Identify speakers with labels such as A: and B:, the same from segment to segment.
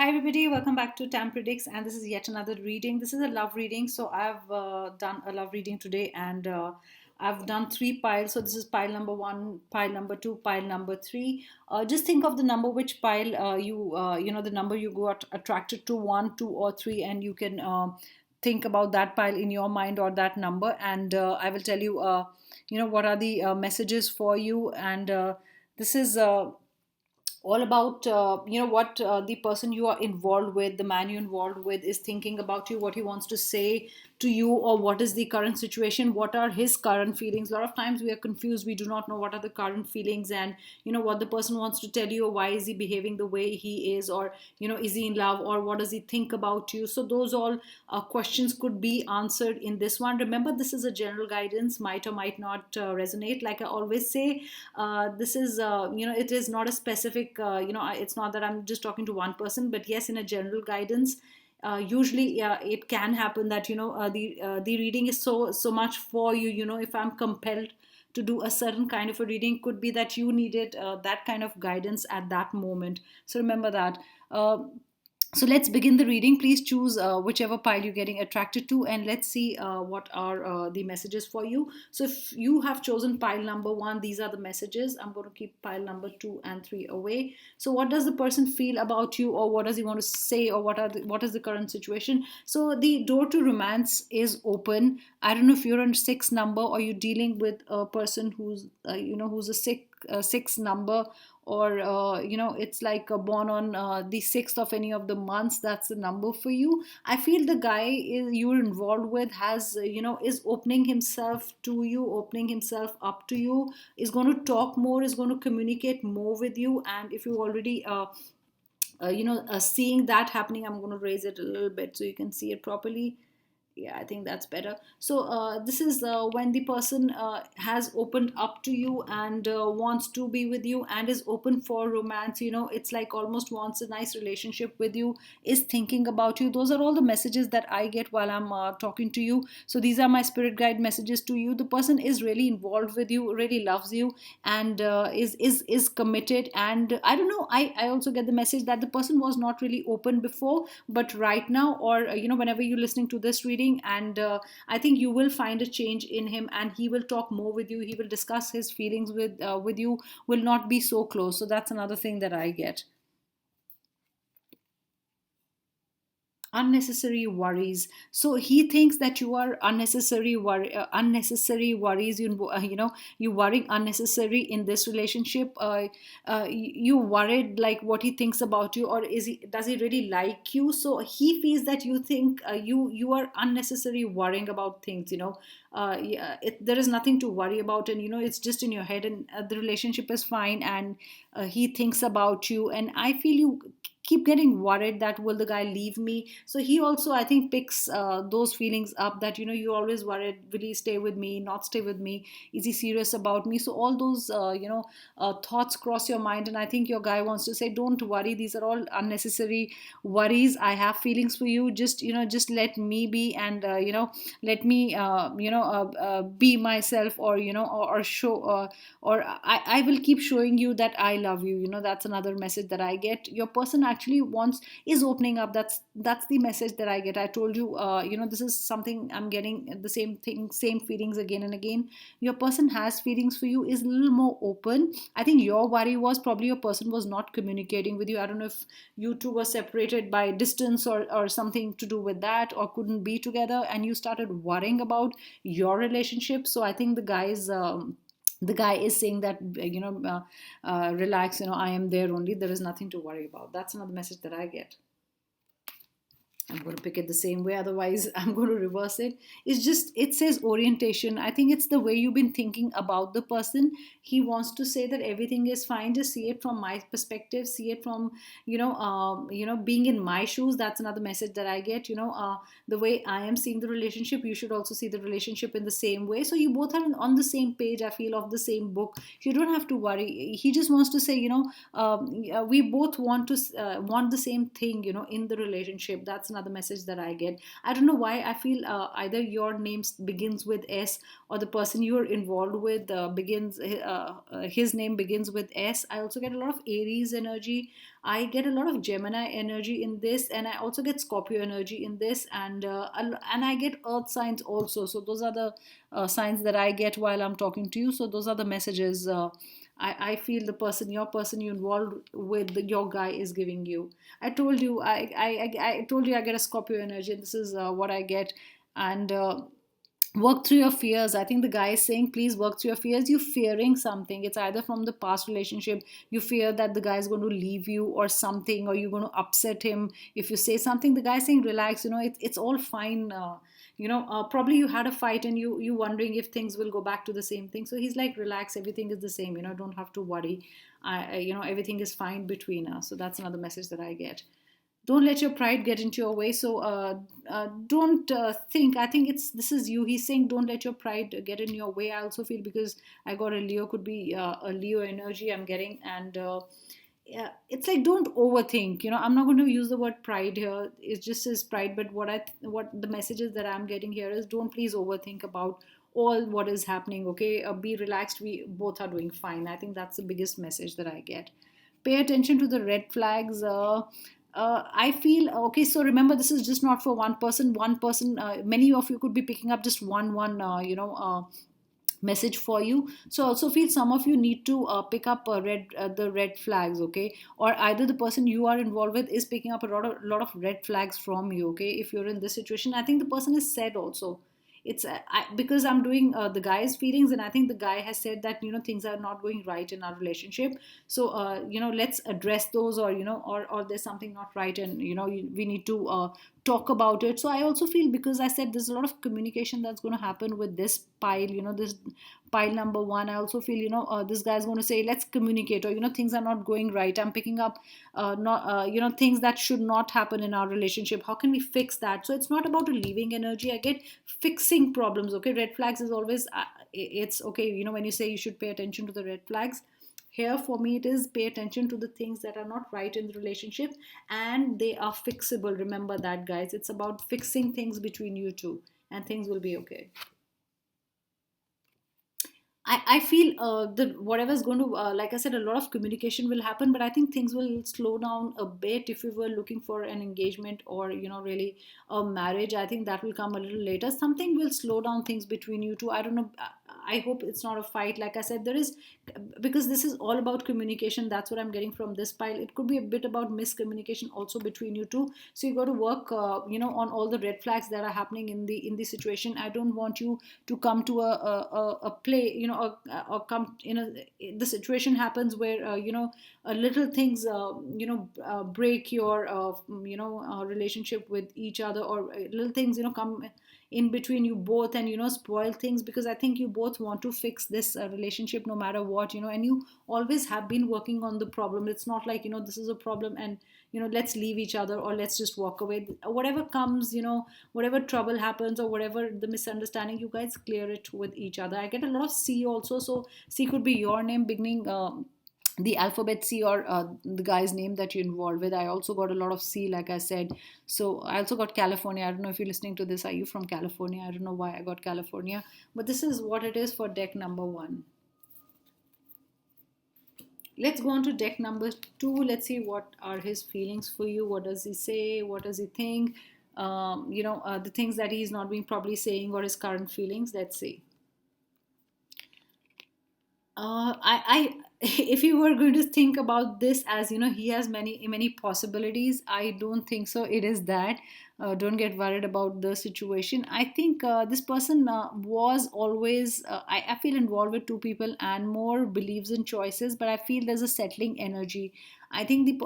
A: Hi, everybody. Welcome back to Tam Predicts, and this is yet another reading. This is a love reading. So, I've done a love reading today, and I've done three piles. So, this is pile number one, pile number two, pile number three. Just think of the number which pile the number you got attracted to, one, two, or three, and you can think about that pile in your mind or that number. And I will tell you, what are the messages for you. And this is. All about what the person you are involved with, the man you're involved with, is thinking about you, what he wants to say to you, or what is the current situation, what are his current feelings. A lot of times we are confused, we do not know what are the current feelings, and what the person wants to tell you, or why is he behaving the way he is, or is he in love, or what does he think about you. So those all questions could be answered in this one. Remember, this is a general guidance, might or might not resonate. Like I always say, this is it is not a specific it's not that I'm just talking to one person, but yes, in a general guidance, usually it can happen that the reading is so much for you. If I'm compelled to do a certain kind of a reading, could be that you needed that kind of guidance at that moment. So remember that. So let's begin the reading. Please choose whichever pile you're getting attracted to, and let's see what are the messages for you. So if you have chosen pile number one, these are the messages. I'm going to keep pile number two and three away. So what does the person feel about you, or what does he want to say, or what is the current situation? So the door to romance is open. I don't know if you're on six number, or you're dealing with a person who's who's a six number, or it's like born on the 6th of any of the months. That's the number for you. I feel the guy you're involved with has is opening himself to you, opening himself up to you, is going to talk more, is going to communicate more with you. And if you already seeing that happening, I'm going to raise it a little bit so you can see it properly. Yeah, I think that's better. So this is when the person has opened up to you, and wants to be with you, and is open for romance. It's like almost wants a nice relationship with you, is thinking about you. Those are all the messages that I get while I'm talking to you. So these are my spirit guide messages to you. The person is really involved with you, really loves you, and is committed. And I don't know, I also get the message that the person was not really open before, but right now, or whenever you're listening to this reading, and I think you will find a change in him, and he will talk more with you, he will discuss his feelings with you, will not be so close. So that's another thing that I get. Unnecessary worries. So he thinks that you are unnecessary worries. You worrying unnecessary in this relationship. You worried like what he thinks about you, or does he really like you? So he feels that you think you are unnecessary worrying about things. Yeah, there is nothing to worry about, and it's just in your head, and the relationship is fine, and he thinks about you. And I feel you keep getting worried that will the guy leave me. So he also, I think, picks those feelings up, that you always worried, will he stay with me, not stay with me, is he serious about me? So all those thoughts cross your mind, and I think your guy wants to say, don't worry, these are all unnecessary worries. I have feelings for you. Just let me be, and let me be myself, or or show, or I will keep showing you that I love you. That's another message that I get. Your person actually wants, is opening up. That's the message that I get. I told you, this is something I'm getting, the same thing, same feelings again and again. Your person has feelings for you, is a little more open. I think your worry was probably your person was not communicating with you. I don't know if you two were separated by distance, or something to do with that, or couldn't be together, and you started worrying about your relationship. So I think the guy is saying that relax, I am there only, there is nothing to worry about. That's another message that I get. I'm going to pick it the same way, otherwise, I'm going to reverse it. It's just, it says orientation. I think it's the way you've been thinking about the person. He wants to say that everything is fine. Just see it from my perspective, see it from, being in my shoes. That's another message that I get. The way I am seeing the relationship, you should also see the relationship in the same way. So you both are on the same page, I feel, of the same book. You don't have to worry. He just wants to say, we both want the same thing, in the relationship. That's another message that I get. I don't know why I feel either your name begins with S, or the person you're involved with begins his name begins with S. I also get a lot of Aries energy. I get a lot of Gemini energy in this, and I also get Scorpio energy in this, and I get Earth signs also. So those are the signs that I get while I'm talking to you. So those are the messages. I feel the person, your person you involved with, your guy is giving you. I told you, I told you I get a Scorpio energy, and this is what I get. And work through your fears. I think the guy is saying, please work through your fears. You're fearing something. It's either from the past relationship, you fear that the guy is going to leave you or something, or you're going to upset him if you say something. The guy is saying, relax, it's all fine. Probably you had a fight, and you wondering if things will go back to the same thing. So he's like, relax, everything is the same, don't have to worry. Everything is fine between us. So that's another message that I get. Don't let your pride get into your way. So don't think, I think it's this is you. He's saying, don't let your pride get in your way. I also feel, because I got a Leo, could be a Leo energy I'm getting. And yeah, it's like, don't overthink. I'm not going to use the word pride here. It just says pride, but what the messages that I'm getting here is, don't please overthink about all what is happening. Okay, be relaxed, we both are doing fine. I think that's the biggest message that I get. Pay attention to the red flags. I feel okay. So remember, this is just not for one person. One person. Many of you could be picking up just one. Message for you. So I also feel some of you need to pick up the red flags. Okay, or either the person you are involved with is picking up a lot of red flags from you. Okay, if you're in this situation, I think the person is said also. It's because I'm doing the guy's feelings, and I think the guy has said that things are not going right in our relationship. So let's address those, or or there's something not right, and we need to talk about it. So I also feel, because I said there's a lot of communication that's going to happen with this pile, this pile number one. I also feel this guy's going to say, let's communicate, or things are not going right. I'm picking up not things that should not happen in our relationship. How can we fix that? So it's not about a leaving energy. I get fixing problems. Okay, red flags is always it's okay. When you say you should pay attention to the red flags, here for me it is, pay attention to the things that are not right in the relationship, and they are fixable. Remember that, guys. It's about fixing things between you two, and things will be okay. I feel the whatever's going to, like I said, a lot of communication will happen, but I think things will slow down a bit. If you were looking for an engagement, or really a marriage, I think that will come a little later. Something will slow down things between you two. I don't know. I hope it's not a fight. Like I said, there is, because this is all about communication. That's what I'm getting from this pile. It could be a bit about miscommunication also between you two. So you got to work, on all the red flags that are happening in the situation. I don't want you to come to a play, or come in the situation happens where little things break your relationship with each other, or little things come in between you both, and spoil things, because I think you both want to fix this relationship no matter what, and you always have been working on the problem. It's not like this is a problem, and let's leave each other, or let's just walk away. Whatever comes, whatever trouble happens, or whatever the misunderstanding, you guys clear it with each other. I get a lot of C also. So C could be your name beginning the alphabet C, or the guy's name that you're involved with. I also got a lot of C, like I said. So I also got California. I don't know if you're listening to this. Are you from California? I don't know why I got California, but this is what it is for deck number one. Let's go on to deck number two. Let's see what are his feelings for you. What does he say? What does he think? The things that he's not been probably saying, or his current feelings. Let's see. If you were going to think about this as he has many possibilities, I don't think so. It is that. Don't get worried about the situation. I think this person was always, I feel, involved with two people, and more believes in choices. But I feel there's a settling energy. I think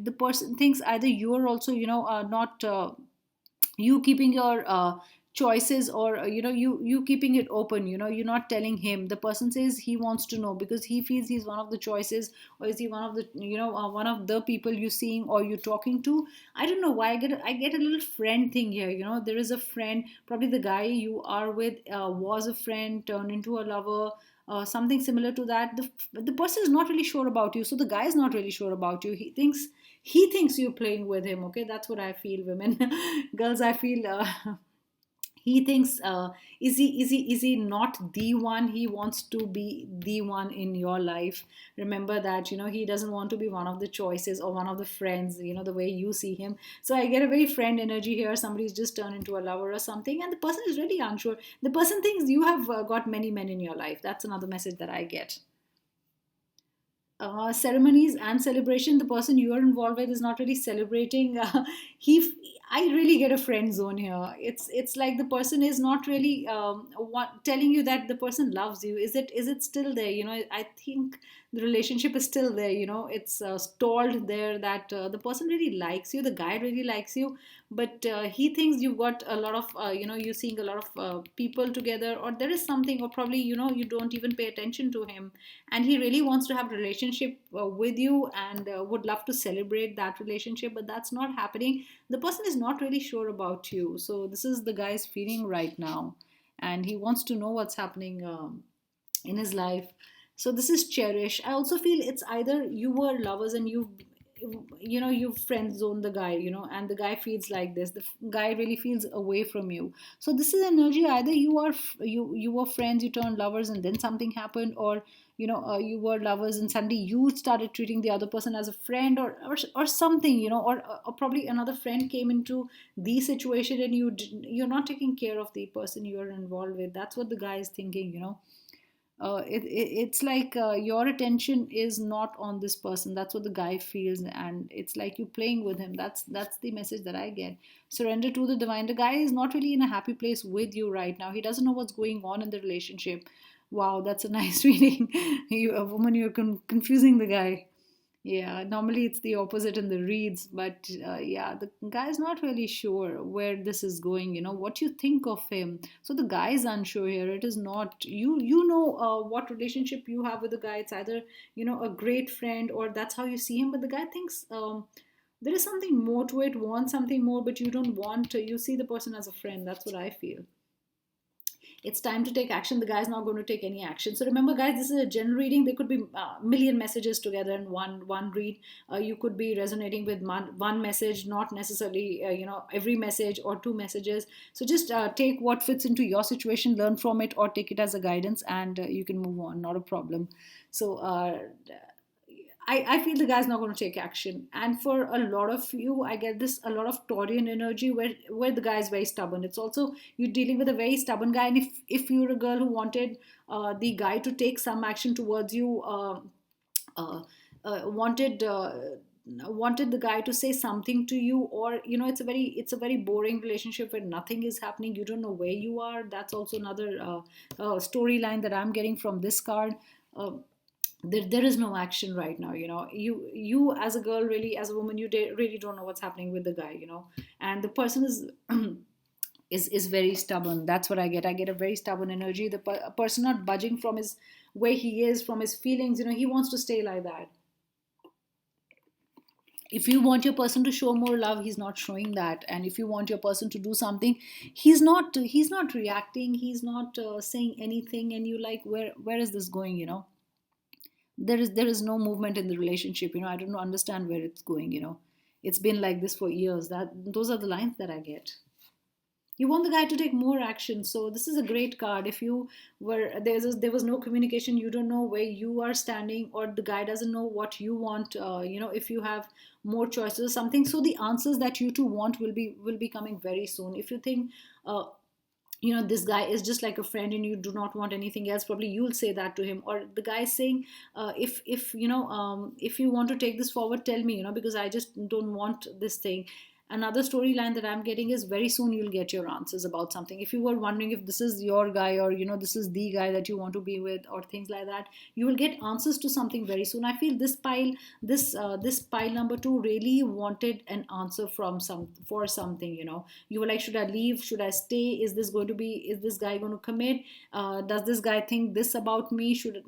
A: the person thinks either you're also not. You keeping your choices, or you keeping it open. You're not telling him. The person says he wants to know, because he feels he's one of the choices, or is he one of the one of the people you're seeing or you're talking to. I don't know why I get a little friend thing here. There is a friend. Probably the guy you are with was a friend turned into a lover, something similar to that. The person is not really sure about you, so the guy is not really sure about you. He thinks he thinks you're playing with him. Okay, that's what I feel, women. Girls, I feel he thinks, is he not the one? He wants to be the one in your life. Remember that, he doesn't want to be one of the choices or one of the friends, the way you see him. So I get a very friend energy here. Somebody's just turned into a lover or something, and the person is really unsure. The person thinks you have got many men in your life. That's another message that I get. Ceremonies and celebration, the person you are involved with is not really celebrating. He I really get a friend zone here. It's like the person is not really telling you that the person loves you. Is it still there? I think the relationship is still there. It's stalled there, that the person really likes you, the guy really likes you, but he thinks you've got a lot of you're seeing a lot of people together, or there is something, or probably you don't even pay attention to him, and he really wants to have a relationship with you, and would love to celebrate that relationship, but that's not happening. The person is not really sure about you. So this is the guy's feeling right now, and he wants to know what's happening in his life. So this is cherish. I also feel it's either you were lovers and you friend zone the guy, and the guy feels like this, the guy really feels away from you. So this is energy, either you were friends, you turned lovers, and then something happened, or you were lovers and suddenly you started treating the other person as a friend, or something, or probably another friend came into the situation, and you're not taking care of the person you're involved with. That's what the guy is thinking. It's like your attention is not on this person. That's what the guy feels, and it's like you playing with him. That's the message that I get. Surrender to the divine. The guy is not really in a happy place with you right now. He doesn't know what's going on in the relationship. Wow, that's a nice reading. A woman, you're confusing the guy. Yeah, normally it's the opposite in the reads, but yeah, the guy's not really sure where this is going, what you think of him. So the guy is unsure here. It is not you, what relationship you have with the guy. It's either, a great friend, or that's how you see him, but the guy thinks there is something more to it, wants something more, but you don't want to, you see the person as a friend. That's what I feel. It's time to take action. The guy's not going to take any action. So remember, guys, this is a general reading. There could be a million messages together in one read. You could be resonating with one message, not necessarily every message or two messages. So just take what fits into your situation, learn from it, or take it as a guidance, and you can move on. Not a problem. So I feel the guy's not going to take action. And for a lot of you, I get this a lot of Taurian energy, where the guy is very stubborn. It's also you're dealing with a very stubborn guy. And if you're a girl who wanted the guy to take some action towards you, uh, wanted wanted the guy to say something to you, or it's a very boring relationship where nothing is happening, you don't know where you are. That's also another storyline that I'm getting from this card. uh, there is no action right now. You as a girl, really, as a woman, really don't know what's happening with the guy. And the person is is very stubborn. That's what I get a very stubborn energy. A person not budging from his where he is, from his feelings. He wants to stay like that. If you want your person to show more love, he's not showing that. And if you want your person to do something, he's not reacting, he's not saying anything. And you like, where is this going? There is no movement in the relationship. I don't understand where it's going. It's been like this for years. Those are the lines that I get. You want the guy to take more action. So this is a great card. If you were there was no communication, you don't know where you are standing, or the guy doesn't know what you want. If you have more choices or something, so the answers that you two want will be coming very soon. If you think uh, this guy is just like a friend and you do not want anything else, probably you'll say that to him. Or the guy is saying, if you want to take this forward, tell me, because I just don't want this thing. Another storyline that I'm getting is very soon you'll get your answers about something. If you were wondering if this is your guy, or this is the guy that you want to be with, or things like that, you will get answers to something very soon. I feel this pile number two really wanted an answer for something. You were like, should I leave, should I stay, is this guy going to commit, does this guy think this about me, should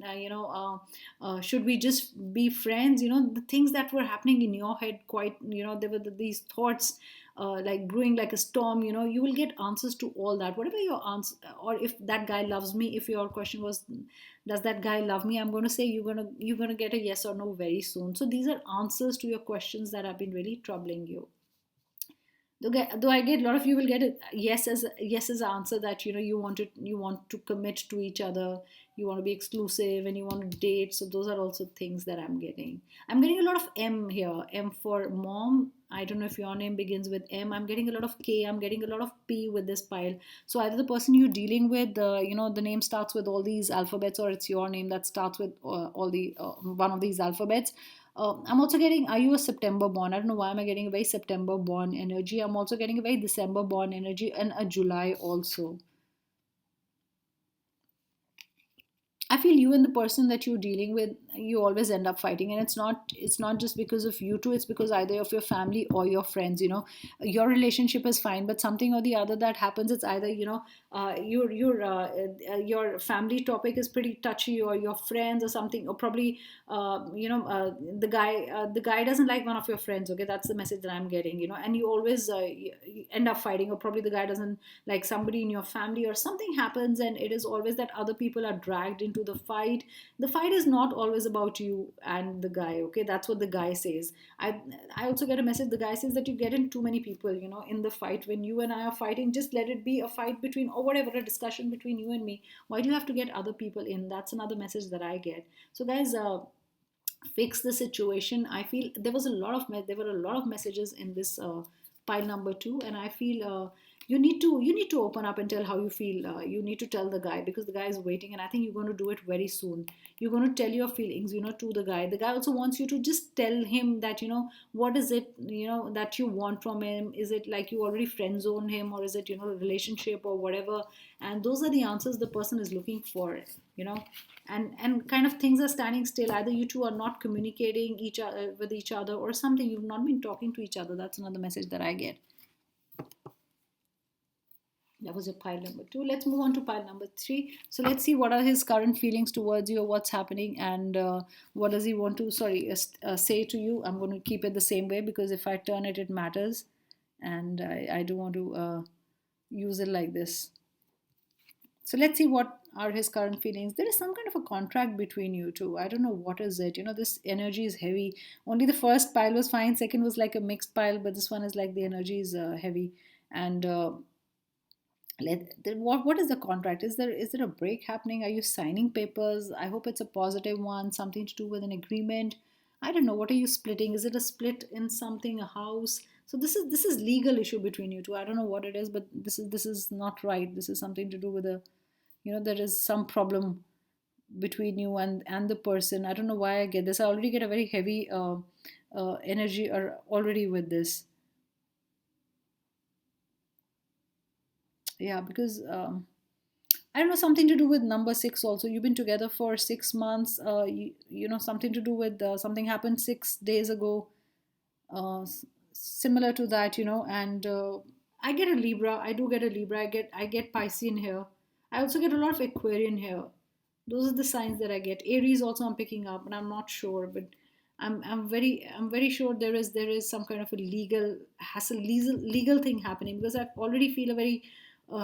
A: we just be friends? The things that were happening in your head, quite, there were these thoughts thoughts like brewing like a storm, you will get answers to all that, whatever your answer. Or if that guy loves me, if your question was, does that guy love me, I'm going to say you're going to get a yes or no very soon. So these are answers to your questions that have been really troubling you. Though I get a lot of you will get a yes as an answer, that you want to commit to each other, you want to be exclusive, and you want to date. So those are also things that I'm getting. I'm getting a lot of M here. M for mom. I don't know if your name begins with M. I'm getting a lot of K. I'm getting a lot of P with this pile. So either the person you're dealing with, the name starts with all these alphabets, or it's your name that starts with all the one of these alphabets. I'm also getting, are you a September born? I don't know why am I getting a very September born energy. I'm also getting a very December born energy and a July also. I feel you and the person that you're dealing with, you always end up fighting, and it's not just because of you two. It's because either of your family or your friends. Your relationship is fine, but something or the other that happens. It's either your family topic is pretty touchy, or your friends or something, or probably the guy doesn't like one of your friends. Okay, that's the message that I'm getting. And you always you end up fighting, or probably the guy doesn't like somebody in your family, or something happens, and it is always that other people are dragged into the fight. The fight is not always about you and the guy. Okay, that's what the guy says. I also get a message, the guy says that you get in too many people in the fight. When you and I are fighting, just let it be a fight between, or whatever, a discussion between you and me. Why do you have to get other people in? That's another message that I get. So guys, fix the situation. I feel there were a lot of messages in this pile number 2, and I feel you need to open up and tell how you feel. You need to tell the guy, because the guy is waiting, and I think you're going to do it very soon. You're going to tell your feelings, to the guy. The guy also wants you to just tell him that, what is it, that you want from him. Is it like you already friend zone him, or is it, a relationship or whatever? And those are the answers the person is looking for. you know and kind of things are standing still. Either you two are not communicating each other with each other, or something, you've not been talking to each other. That's another message that I get. That was your pile number 2. Let's move on to pile number 3. So let's see what are his current feelings towards you, or what's happening, and what does he want to, say to you. I'm going to keep it the same way, because if I turn it, it matters, and I do want to use it like this. So let's see what are his current feelings. There is some kind of a contract between you two. I don't know what is it. This energy is heavy. Only the first pile was fine. Second was like a mixed pile, but this one is like the energy is heavy. And what is the contract? Is there a break happening? Are you signing papers? I hope it's a positive one, something to do with an agreement. I don't know. What are you splitting? Is it a split in something, a house? So this is legal issue between you two. I don't know what it is, but this is not right. This is something to do with there is some problem between you and the person. I don't know why I get this. I already get a very heavy energy or already with this. Yeah, because I don't know, something to do with number 6 also. You've been together for 6 months. Something to do with something happened 6 days ago. Similar to that, and I get a Libra. I do get a Libra. I get Piscean here. I also get a lot of Aquarian here. Those are the signs that I get. Aries also I'm picking up, but I'm not sure. But I'm very sure there is some kind of a legal hassle, legal thing happening, because I already feel a very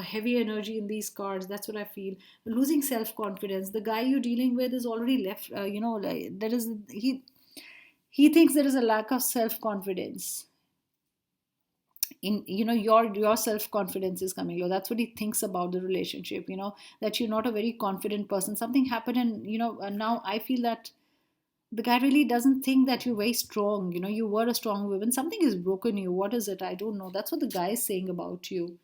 A: heavy energy in these cards. That's what I feel. Losing self confidence. The guy you're dealing with is already left. Like there is he thinks there is a lack of self confidence in your self confidence is coming low. That's what he thinks about the relationship. That you're not a very confident person. Something happened, and now I feel that the guy really doesn't think that you're very strong. You were a strong woman. Something is broken you. What is it? I don't know. That's what the guy is saying about you.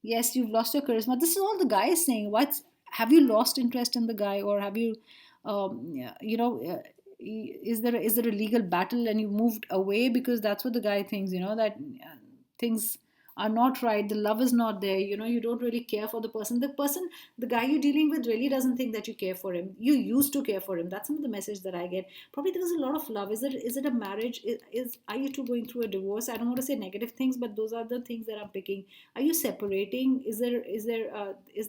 A: Yes, you've lost your charisma. This is all the guy is saying. What's Have you lost interest in the guy, or have you yeah, is there a legal battle and you moved away? Because that's what the guy thinks. That things are not right, the love is not there, you don't really care for the person. The guy you're dealing with really doesn't think that you care for him. You used to care for him. That's some of the message that I get. Probably there was a lot of love. Is it a marriage? Are you two going through a divorce? I don't want to say negative things, but those are the things that I'm picking. Are you separating? Is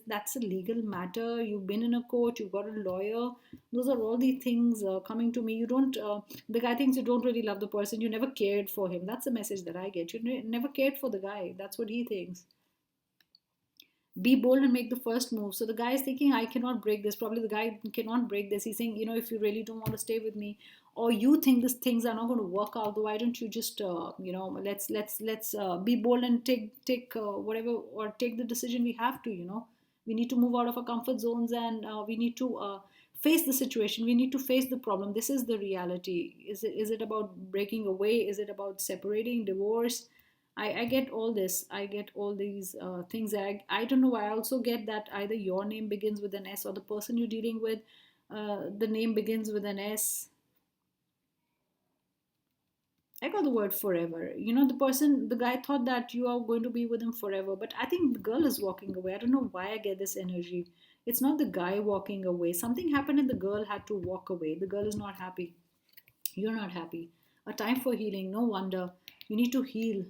A: that's a legal matter? You've been in a court, you've got a lawyer. Those are all the things coming to me. You don't The guy thinks you don't really love the person. You never cared for him. That's the message that I get. You never cared for the guy. That's what he thinks. Be bold and make the first move. So the guy is thinking, I cannot break this. Probably the guy cannot break this. He's saying, if you really don't want to stay with me, or you think these things are not going to work out, why don't you just, let's be bold and take whatever, or take the decision we have to. We need to move out of our comfort zones, and we need to face the situation. We need to face the problem. This is the reality. Is it about breaking away? Is it about separating, divorce? I get all this. I get all these things. I don't know why. I also get that either your name begins with an S, or the person you're dealing with, the name begins with an S. I got the word forever. The guy thought that you are going to be with him forever, but I think the girl is walking away. I don't know why I get this energy. It's not the guy walking away. Something happened and the girl had to walk away. The girl is not happy. You're not happy. A time for healing. No wonder. You need to heal.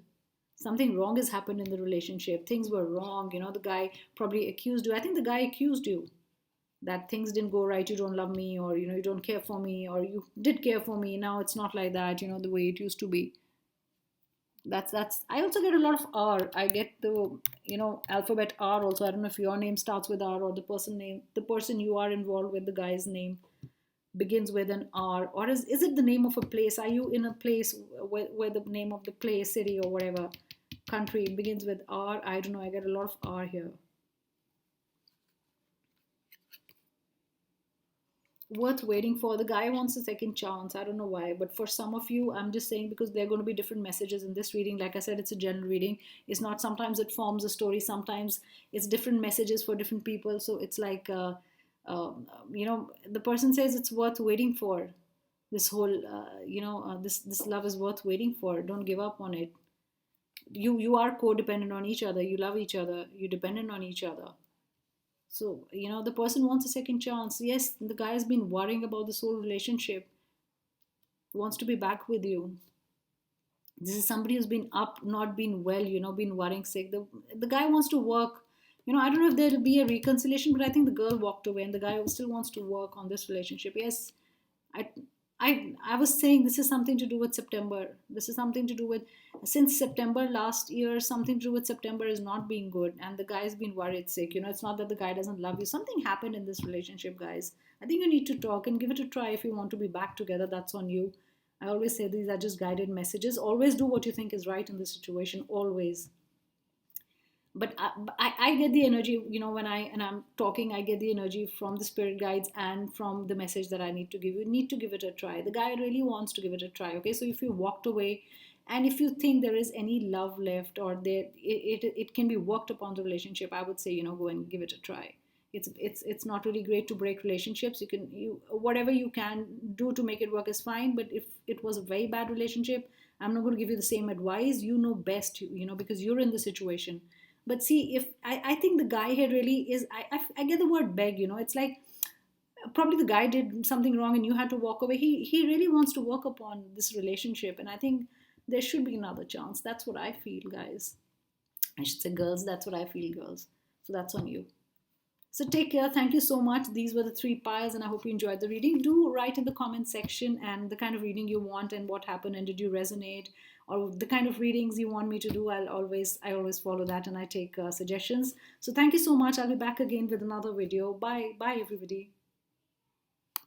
A: Something wrong has happened in the relationship. Things were wrong. The guy probably accused you. I think the guy accused you that things didn't go right. You don't love me, or you don't care for me, or you did care for me. Now it's not like that. The way it used to be. That's. I also get a lot of R. I get the alphabet R also. I don't know if your name starts with R, or the person you are involved with, the guy's name begins with an R, or is it the name of a place? Are you in a place where the name of the place, city, or whatever country begins with R? I don't know. I get a lot of R here. Worth waiting for. The guy wants a second chance. I don't know why, but for some of you, I'm just saying, because there are going to be different messages in this reading. Like I said, it's a general reading. It's not, sometimes it forms a story, sometimes it's different messages for different people. So it's like the person says it's worth waiting for. This whole this love is worth waiting for. Don't give up on it. You are codependent on each other. You love each other. You're dependent on each other. So, the person wants a second chance. Yes, the guy has been worrying about this whole relationship, wants to be back with you. This is somebody who's been up, not been well, been worrying sick. The guy wants to work. I don't know if there'll be a reconciliation, but I think the girl walked away and the guy still wants to work on this relationship. Yes, I I was saying this is something to do with September. This is something to do with, since September last year, something to do with September is not being good, and the guy's been worried sick. It's not that the guy doesn't love you. Something happened in this relationship, guys. I think you need to talk and give it a try. If you want to be back together, that's on you. I always say these are just guided messages. Always do what you think is right in the situation. Always. But I get the energy, when I'm talking, I get the energy from the spirit guides and from the message that I need to give. You need to give it a try. The guy really wants to give it a try. Okay, so if you walked away, and if you think there is any love left, or there it can be worked upon the relationship, I would say, go and give it a try. It's not really great to break relationships. You whatever you can do to make it work is fine. But if it was a very bad relationship, I'm not going to give you the same advice. You know best, because you're in the situation. But see, if I think the guy here really is, I get the word beg. It's like probably the guy did something wrong and you had to walk away. He really wants to work upon this relationship, and I think there should be another chance. That's what I feel, guys. I should say girls. That's what I feel, girls. So that's on you. So take care. Thank you so much. These were the three piles, and I hope you enjoyed the reading. Do write in the comment section and the kind of reading you want and what happened, and did you resonate, or the kind of readings you want me to do. I always follow that, and I take suggestions. So thank you so much. I'll be back again with another video. Bye everybody.